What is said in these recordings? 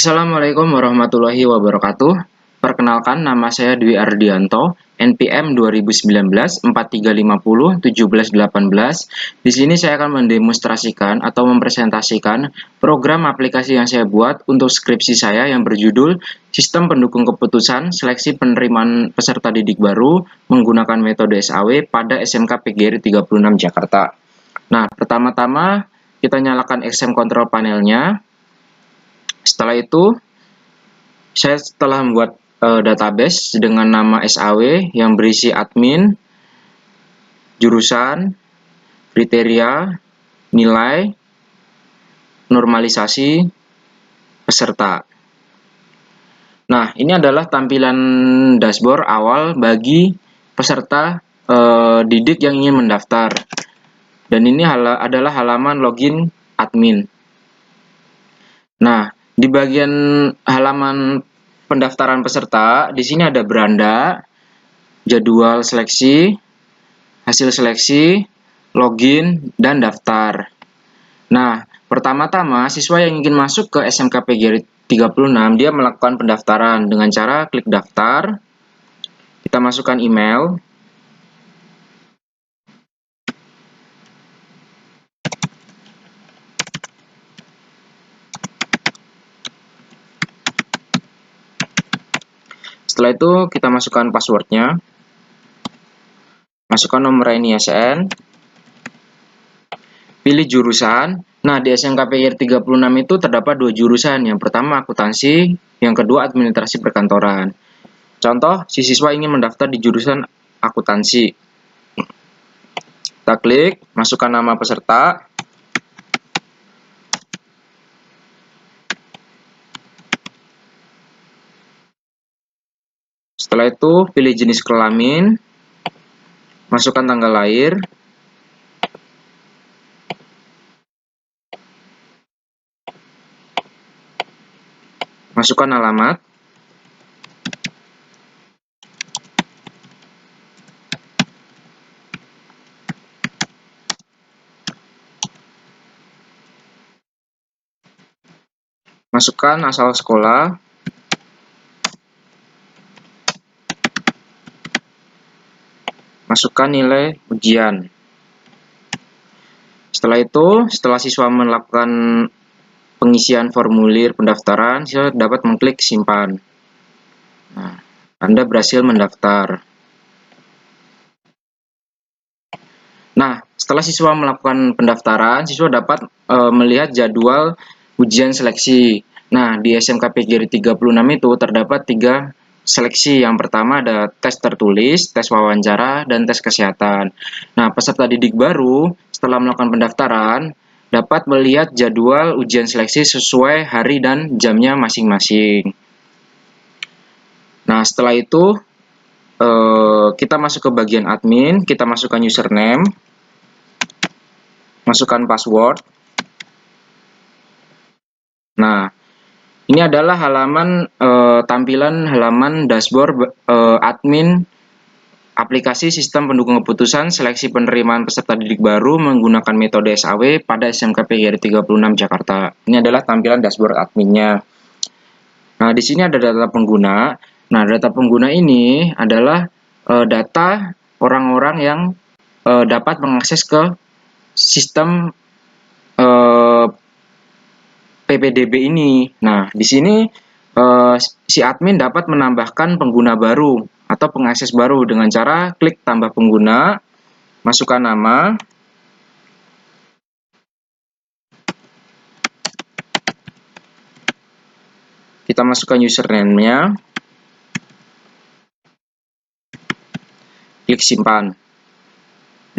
Assalamualaikum warahmatullahi wabarakatuh. Perkenalkan, nama saya Dwi Ardianto, NPM 2019-4350-1718. Di sini saya akan mendemonstrasikan atau mempresentasikan program aplikasi yang saya buat untuk skripsi saya yang berjudul Sistem Pendukung Keputusan Seleksi Penerimaan Peserta Didik Baru menggunakan metode SAW pada SMK PGRI 36 Jakarta. Nah, pertama-tama kita nyalakan XM Control panelnya. Setelah itu, saya telah membuat database dengan nama SAW yang berisi admin, jurusan, kriteria, nilai, normalisasi, peserta. Nah, ini adalah tampilan dashboard awal bagi peserta didik yang ingin mendaftar. Dan ini adalah halaman login admin. Nah, di bagian halaman pendaftaran peserta, di sini ada beranda, jadwal seleksi, hasil seleksi, login, dan daftar. Nah, pertama-tama siswa yang ingin masuk ke SMK PGRI 36, dia melakukan pendaftaran dengan cara klik daftar, kita masukkan email, setelah itu kita masukkan passwordnya, masukkan nomor NISN, pilih jurusan. Nah, di SMK PGRI 36 itu terdapat dua jurusan. Yang pertama akuntansi, yang kedua administrasi perkantoran. Contoh, si siswa ingin mendaftar di jurusan akuntansi. Kita klik, masukkan nama peserta. Setelah itu, pilih jenis kelamin, masukkan tanggal lahir, masukkan alamat, masukkan asal sekolah, masukkan nilai ujian. Setelah itu, setelah siswa melakukan pengisian formulir pendaftaran, siswa dapat mengklik simpan. Nah, Anda berhasil mendaftar. Nah, setelah siswa melakukan pendaftaran, siswa dapat melihat jadwal ujian seleksi. Nah, di SMK PGRI 36 itu terdapat 3 seleksi. Yang pertama ada tes tertulis, tes wawancara, dan tes kesehatan. Nah, peserta didik baru setelah melakukan pendaftaran dapat melihat jadwal ujian seleksi sesuai hari dan jamnya masing-masing. Nah, setelah itu kita masuk ke bagian admin, kita masukkan username, masukkan password. Nah, ini adalah tampilan halaman dashboard admin aplikasi sistem pendukung keputusan seleksi penerimaan peserta didik baru menggunakan metode SAW pada SMK PGRI 36 Jakarta. Ini adalah tampilan dashboard adminnya. Nah, di sini ada data pengguna. Nah, data pengguna ini adalah data orang-orang yang dapat mengakses ke sistem PPDB ini. Nah, di sini si admin dapat menambahkan pengguna baru atau pengakses baru dengan cara klik tambah pengguna, masukkan nama, kita masukkan username-nya, klik simpan.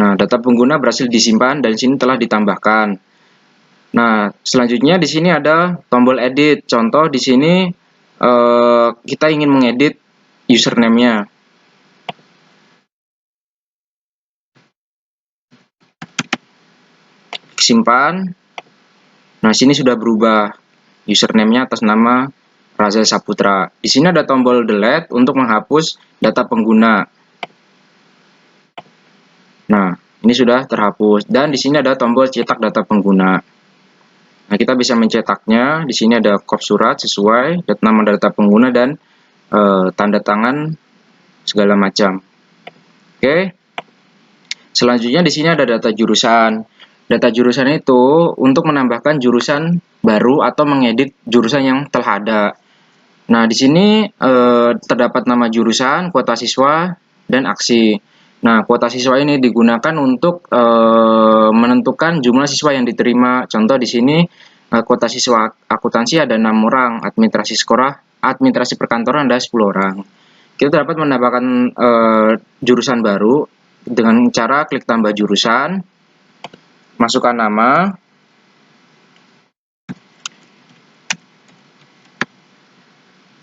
Nah, data pengguna berhasil disimpan dan sini telah ditambahkan. Nah, selanjutnya di sini ada tombol edit. Contoh di sini kita ingin mengedit username-nya. Simpan. Nah, sini sudah berubah username-nya atas nama Raza Saputra. Di sini ada tombol delete untuk menghapus data pengguna. Nah, ini sudah terhapus dan di sini ada tombol cetak data pengguna. Nah, kita bisa mencetaknya. Di sini ada kop surat sesuai nama data pengguna dan tanda tangan segala macam. Oke. Selanjutnya di sini ada data jurusan. Data jurusan itu untuk menambahkan jurusan baru atau mengedit jurusan yang telah ada. Nah, di sini terdapat nama jurusan, kuota siswa, dan aksi. Nah, kuota siswa ini digunakan untuk menentukan jumlah siswa yang diterima. Contoh di sini kuota siswa akuntansi ada 6 orang, administrasi sekolah, administrasi perkantoran ada 10 orang. Kita dapat menambahkan jurusan baru dengan cara klik tambah jurusan, masukkan nama,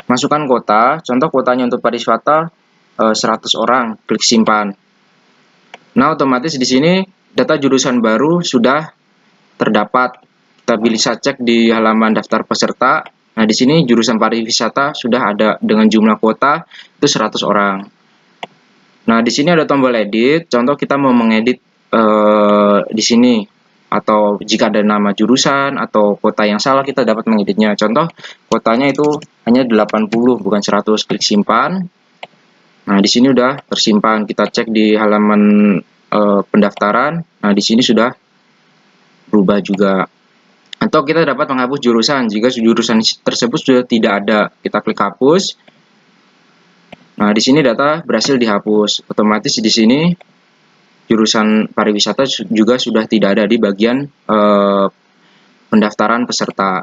masukkan kuota, contoh kuotanya untuk pariwisata 100 orang, klik simpan. Nah, otomatis di sini data jurusan baru sudah terdapat. Kita bisa cek di halaman daftar peserta. Nah, di sini jurusan pariwisata sudah ada dengan jumlah kuota itu 100 orang. Nah, di sini ada tombol edit. Contoh kita mau mengedit di sini, atau jika ada nama jurusan atau kota yang salah, kita dapat mengeditnya. Contoh kotanya itu hanya 80 bukan 100, klik simpan. Nah, di sini udah tersimpan. Kita cek di halaman pendaftaran. Nah, di sini sudah berubah juga. Atau kita dapat menghapus jurusan jika jurusan tersebut sudah tidak ada. Kita klik hapus. Nah, di sini data berhasil dihapus. Otomatis di sini jurusan pariwisata juga sudah tidak ada di bagian pendaftaran peserta.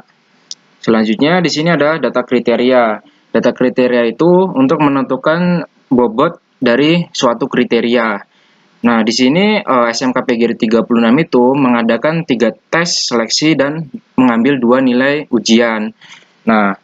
Selanjutnya di sini ada data kriteria. Data kriteria itu untuk menentukan bobot dari suatu kriteria. Nah, di sini SMK PGRI 36 itu mengadakan 3 tes seleksi dan mengambil 2 nilai ujian. Nah,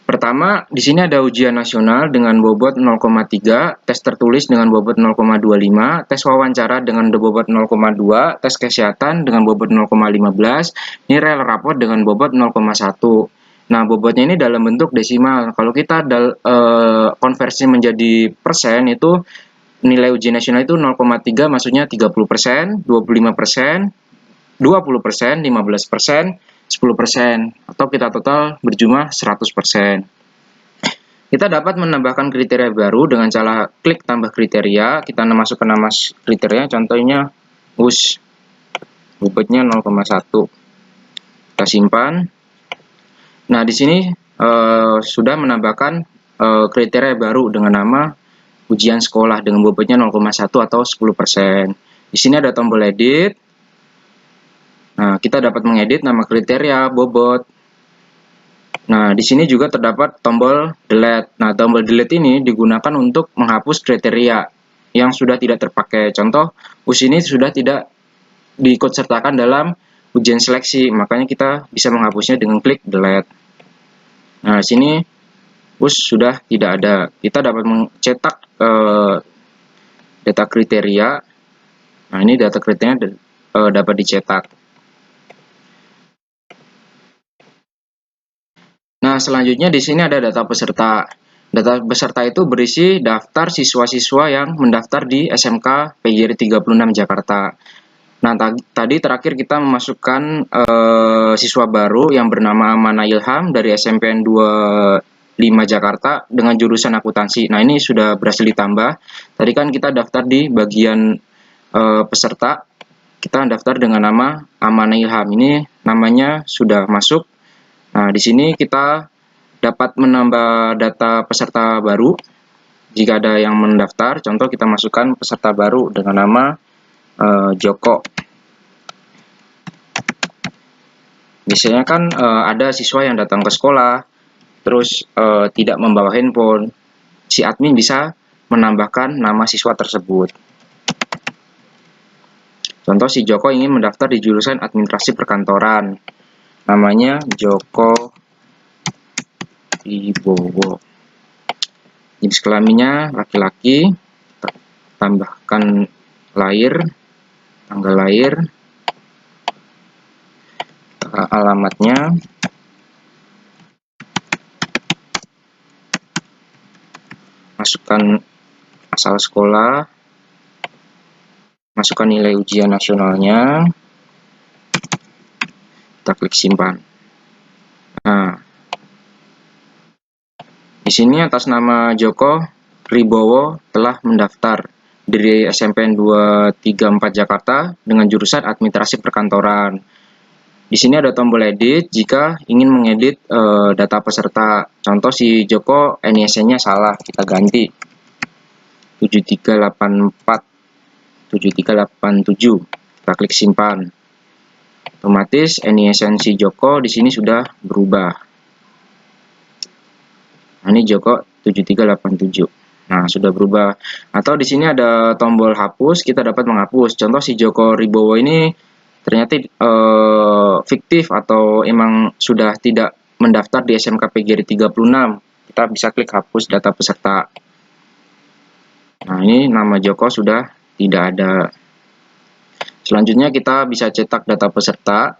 pertama, di sini ada ujian nasional dengan bobot 0,3, tes tertulis dengan bobot 0,25, tes wawancara dengan bobot 0,2, tes kesehatan dengan bobot 0,15, nilai raport dengan bobot 0,1. Nah, bobotnya ini dalam bentuk desimal. Kalau kita konversi menjadi persen, itu nilai ujian nasional itu 0,3 maksudnya 30%, 25%, 20%, 15%, 10%, atau kita total berjumlah 100%. Kita dapat menambahkan kriteria baru dengan cara klik tambah kriteria. Kita masukkan nama kriteria, contohnya US, bobotnya 0,1. Kita simpan. Nah, di sini sudah menambahkan kriteria baru dengan nama ujian sekolah dengan bobotnya 0,1 atau 10%. Di sini ada tombol edit. Nah, kita dapat mengedit nama kriteria, bobot. Nah, di sini juga terdapat tombol delete. Nah, tombol delete ini digunakan untuk menghapus kriteria yang sudah tidak terpakai. Contoh, US ini sudah tidak diikutsertakan dalam ujian seleksi, makanya kita bisa menghapusnya dengan klik delete. Nah, di sini US sudah tidak ada. Kita dapat mencetak data kriteria. Nah, ini data kriteria dapat dicetak. Nah, selanjutnya di sini ada data peserta. Data peserta itu berisi daftar siswa-siswa yang mendaftar di SMK PGRI 36 Jakarta. Nah, tadi terakhir kita memasukkan siswa baru yang bernama Amana Ilham dari SMPN 25 Jakarta dengan jurusan akuntansi. Nah, ini sudah berhasil ditambah. Tadi kan kita daftar di bagian peserta. Kita daftar dengan nama Amana Ilham. Ini namanya sudah masuk. Nah, di sini kita dapat menambah data peserta baru jika ada yang mendaftar. Contoh kita masukkan peserta baru dengan nama Joko. Biasanya kan ada siswa yang datang ke sekolah terus tidak membawa handphone. Si admin bisa menambahkan nama siswa tersebut. Contoh si Joko ingin mendaftar di jurusan administrasi perkantoran. Namanya Joko Wibowo. Jenis kelaminnya laki-laki. Tambahkan lahir, tanggal lahir, alamatnya, masukkan asal sekolah, masukkan nilai ujian nasionalnya, Kita klik simpan. Nah, di sini atas nama Joko Ribowo telah mendaftar dari SMPN 234 Jakarta dengan jurusan Administrasi Perkantoran. Di sini ada tombol edit jika ingin mengedit data peserta. Contoh si Joko NISN-nya salah, kita ganti 7384 7387. Kita klik simpan. Otomatis NISN si Joko di sini sudah berubah. Nah, ini Joko 7387. Nah, sudah berubah. Atau di sini ada tombol hapus, kita dapat menghapus. Contoh si Joko Ribowo ini ternyata fiktif atau emang sudah tidak mendaftar di SMK PGRI 36. Kita bisa klik hapus data peserta. Nah, ini nama Joko sudah tidak ada. Selanjutnya kita bisa cetak data peserta.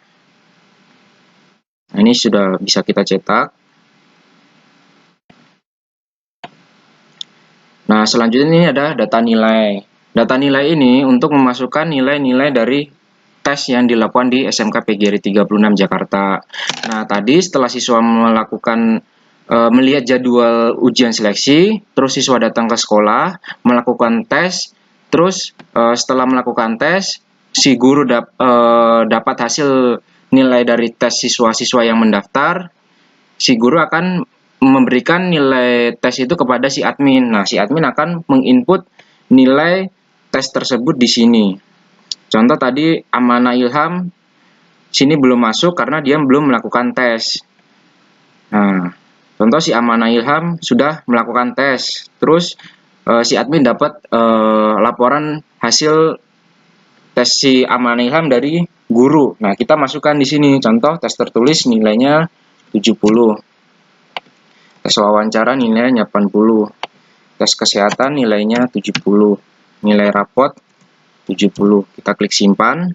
Nah, ini sudah bisa kita cetak. Nah, selanjutnya ini ada data nilai. Data nilai ini untuk memasukkan nilai-nilai dari tes yang dilakukan di SMK PGRI 36 Jakarta. Nah, tadi setelah siswa melakukan melihat jadwal ujian seleksi, terus siswa datang ke sekolah, melakukan tes, terus setelah melakukan tes, si guru dapat hasil nilai dari tes siswa-siswa yang mendaftar, si guru akan memberikan nilai tes itu kepada si admin. Nah, si admin akan menginput nilai tes tersebut di sini. Contoh tadi Amanah Ilham sini belum masuk karena dia belum melakukan tes. Nah, contoh si Amanah Ilham sudah melakukan tes. Terus si admin dapat laporan hasil tes si Amanah Ilham dari guru. Nah, kita masukkan di sini. Contoh tes tertulis nilainya 70. Tes wawancara nilainya 80. Tes kesehatan nilainya 70. Nilai rapot 70. Kita klik simpan.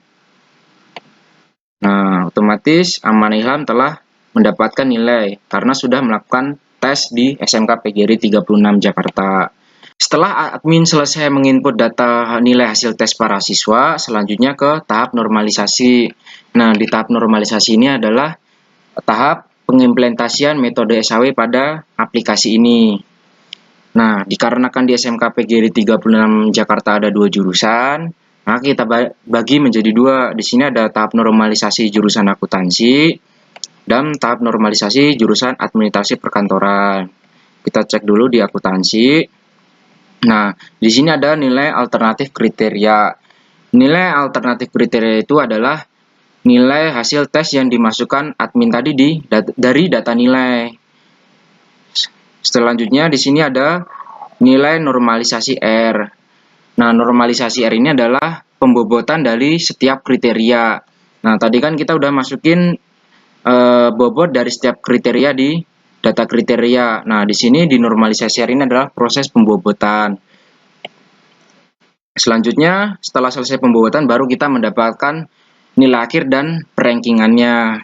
Nah, otomatis Amanah Ilham telah mendapatkan nilai karena sudah melakukan tes di SMK PGRI 36 Jakarta. Setelah admin selesai menginput data nilai hasil tes para siswa, selanjutnya ke tahap normalisasi. Nah, di tahap normalisasi ini adalah tahap pengimplementasian metode SAW pada aplikasi ini. Nah, dikarenakan di SMK PGRI 36 Jakarta ada 2 jurusan, maka kita bagi menjadi 2. Di sini ada tahap normalisasi jurusan akuntansi dan tahap normalisasi jurusan administrasi perkantoran. Kita cek dulu di akuntansi. Nah, di sini ada nilai alternatif kriteria. Nilai alternatif kriteria itu adalah nilai hasil tes yang dimasukkan admin tadi dari data nilai. Selanjutnya di sini ada nilai normalisasi R. Nah, normalisasi R ini adalah pembobotan dari setiap kriteria. Nah, tadi kan kita udah masukin bobot dari setiap kriteria di data kriteria. Nah, di sini di normalisasi R ini adalah proses pembobotan. Selanjutnya, setelah selesai pembobotan baru kita mendapatkan nilai akhir dan perankingannya.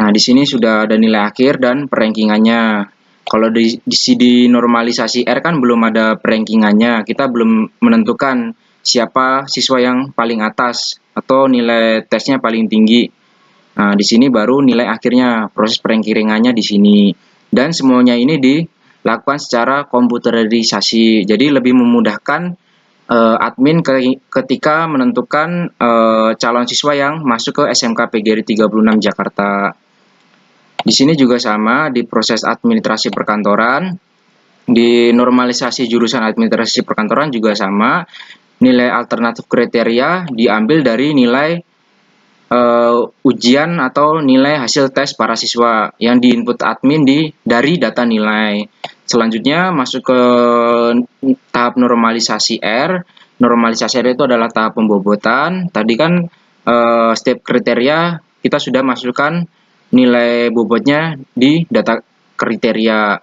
Nah, di sini sudah ada nilai akhir dan perankingannya. Kalau di normalisasi R kan belum ada perankingannya, kita belum menentukan siapa siswa yang paling atas atau nilai tesnya paling tinggi. Nah, di sini baru nilai akhirnya, proses perankingannya di sini. Dan semuanya ini dilakukan secara komputerisasi, jadi lebih memudahkan admin ketika menentukan calon siswa yang masuk ke SMK PGRI 36 Jakarta. Di sini juga sama, di proses administrasi perkantoran, di normalisasi jurusan administrasi perkantoran juga sama, nilai alternatif kriteria diambil dari nilai ujian atau nilai hasil tes para siswa yang diinput admin dari data nilai. Selanjutnya masuk ke tahap normalisasi R. Normalisasi R itu adalah tahap pembobotan. Tadi kan setiap kriteria kita sudah masukkan nilai bobotnya di data kriteria.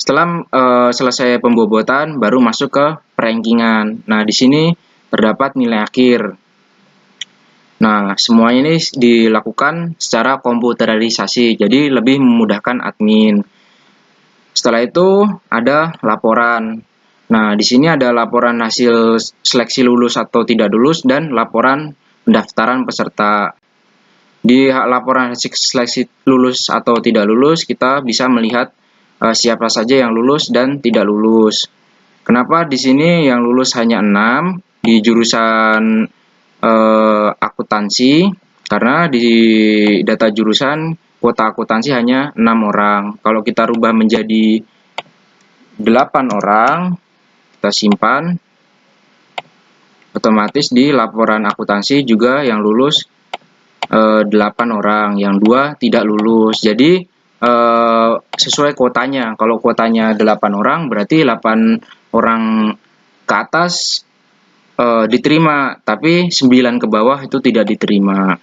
Setelah selesai pembobotan, baru masuk ke perankingan. Nah, di sini terdapat nilai akhir. Nah, semuanya ini dilakukan secara komputerisasi, jadi lebih memudahkan admin. Setelah itu ada laporan. Nah, di sini ada laporan hasil seleksi lulus atau tidak lulus dan laporan pendaftaran peserta. Di laporan hasil seleksi lulus atau tidak lulus, kita bisa melihat siapa saja yang lulus dan tidak lulus. Kenapa di sini yang lulus hanya 6 di jurusan akuntansi? Karena di data jurusan kuota akuntansi hanya 6 orang. Kalau kita rubah menjadi 8 orang, kita simpan, otomatis di laporan akuntansi juga yang lulus 8 orang, yang 2 tidak lulus. Jadi sesuai kuotanya. Kalau kuotanya 8 orang, berarti 8 orang ke atas diterima, tapi 9 ke bawah itu tidak diterima.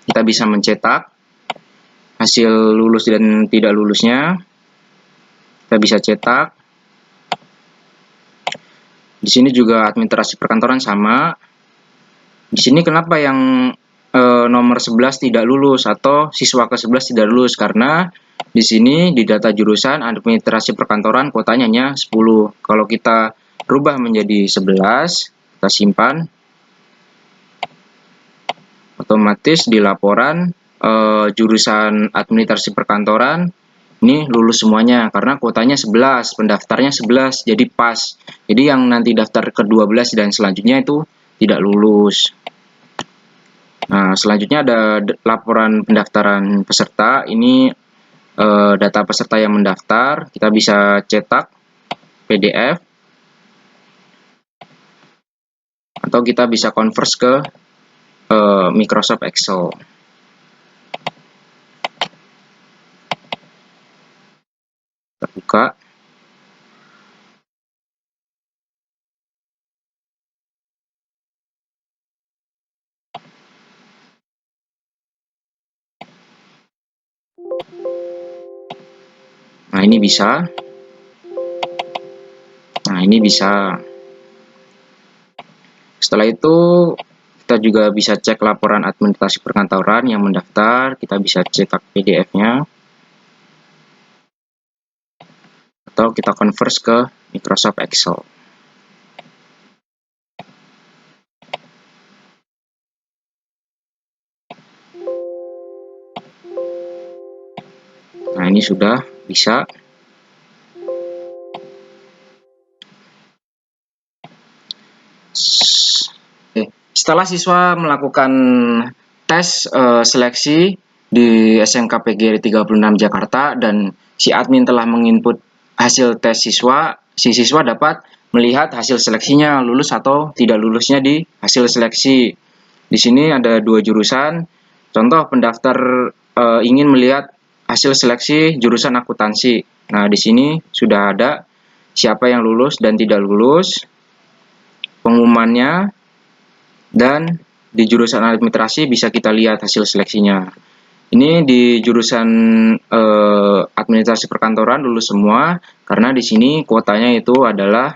Kita bisa mencetak hasil lulus dan tidak lulusnya. Kita bisa cetak. Di sini juga administrasi perkantoran sama. Di sini kenapa yang nomor 11 tidak lulus atau siswa ke-11 tidak lulus? Karena di sini di data jurusan administrasi perkantoran kuotanya hanya 10. Kalau kita rubah menjadi 11, kita simpan, otomatis di laporan jurusan administrasi perkantoran ini lulus semuanya karena kuotanya 11, pendaftarnya 11, jadi pas. Jadi yang nanti daftar ke-12 dan selanjutnya itu tidak lulus. Nah, selanjutnya ada laporan pendaftaran peserta. Ini data peserta yang mendaftar. Kita bisa cetak PDF atau kita bisa convert ke Microsoft Excel. Kita buka. Nah, ini bisa. Nah, ini bisa. Setelah itu, kita juga bisa cek laporan administrasi perkantoran yang mendaftar. Kita bisa cetak PDF-nya. Atau kita convert ke Microsoft Excel. Nah, ini sudah bisa. Setelah siswa melakukan tes seleksi di SMK PGRI 36 Jakarta dan si admin telah menginput hasil tes siswa, si siswa dapat melihat hasil seleksinya lulus atau tidak lulusnya di hasil seleksi. Di sini ada 2 jurusan. Contoh pendaftar ingin melihat hasil seleksi jurusan akuntansi. Nah, di sini sudah ada siapa yang lulus dan tidak lulus, pengumumannya, dan di jurusan administrasi bisa kita lihat hasil seleksinya. Ini di jurusan administrasi perkantoran lulus semua karena di sini kuotanya itu adalah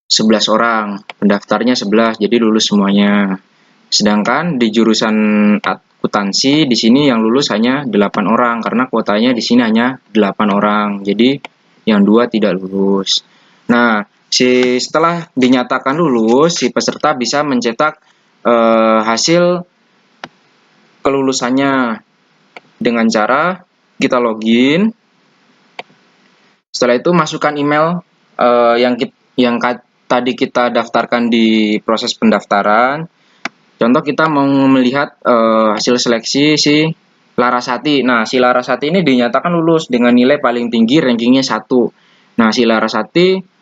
11 orang, pendaftarnya 11, jadi lulus semuanya. Sedangkan di jurusan akuntansi di sini yang lulus hanya 8 orang karena kuotanya di sini hanya 8 orang. Jadi yang 2 tidak lulus. Nah, setelah dinyatakan lulus, si peserta bisa mencetak hasil kelulusannya dengan cara kita login. Setelah itu masukkan email yang tadi kita daftarkan di proses pendaftaran. Contoh kita mau melihat hasil seleksi si Larasati. Nah, si Larasati ini dinyatakan lulus dengan nilai paling tinggi, rankingnya 1. Nah, si Larasati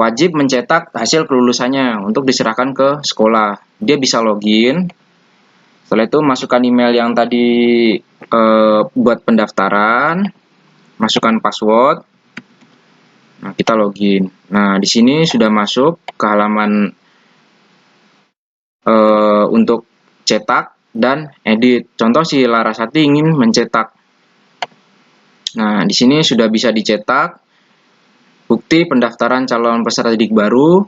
wajib mencetak hasil kelulusannya untuk diserahkan ke sekolah. Dia bisa login. Setelah itu masukkan email yang tadi buat pendaftaran, masukkan password. Nah, kita login. Nah, di sini sudah masuk ke halaman untuk cetak dan edit. Contoh si Larasati ingin mencetak. Nah, di sini sudah bisa dicetak bukti pendaftaran calon peserta didik baru,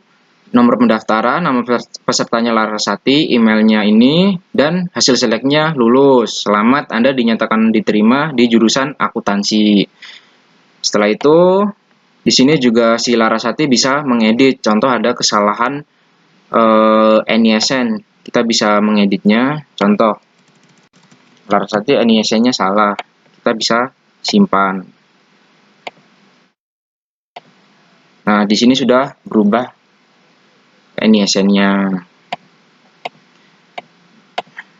nomor pendaftaran, nama pesertanya Larasati, emailnya ini, dan hasil seleknya lulus. Selamat, Anda dinyatakan diterima di jurusan akuntansi. Setelah itu, di sini juga si Larasati bisa mengedit. Contoh ada kesalahan NISN. kita bisa mengeditnya. Contoh, Larasati animation-nya salah, kita bisa simpan. Nah, di sini sudah berubah animation-nya.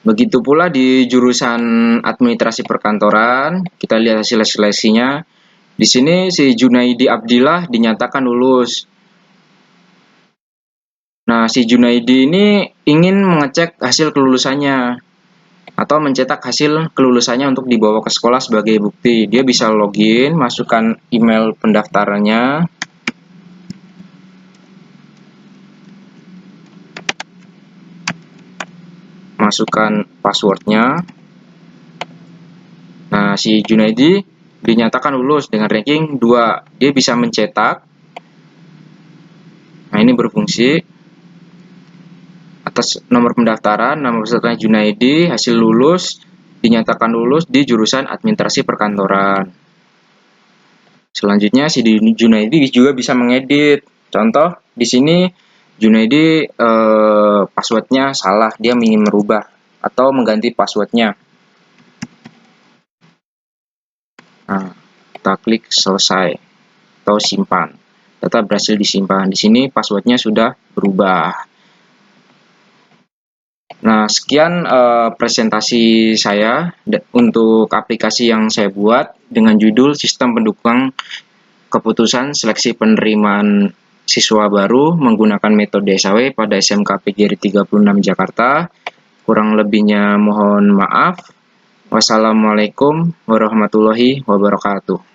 Begitu pula di jurusan administrasi perkantoran, kita lihat hasil seleksinya. Di sini si Junaidi Abdillah dinyatakan lulus. Nah, si Junaidi ini ingin mengecek hasil kelulusannya atau mencetak hasil kelulusannya untuk dibawa ke sekolah sebagai bukti. Dia bisa login, masukkan email pendaftarannya, masukkan passwordnya. Nah, si Junaidi dinyatakan lulus dengan ranking 2. Dia bisa mencetak. Nah, ini berfungsi. Atas nomor pendaftaran, nama peserta Junaidi, hasil lulus, dinyatakan lulus di jurusan administrasi perkantoran. Selanjutnya, si Junaidi juga bisa mengedit. Contoh, di sini Junaidi passwordnya salah, dia ingin merubah atau mengganti passwordnya. Nah, kita klik selesai atau simpan. Data berhasil disimpan. Di sini passwordnya sudah berubah. Nah, sekian presentasi saya untuk aplikasi yang saya buat dengan judul Sistem Pendukung Keputusan Seleksi Penerimaan Siswa Baru menggunakan metode SAW pada SMK PGRI 36 Jakarta. Kurang lebihnya mohon maaf. Wassalamualaikum warahmatullahi wabarakatuh.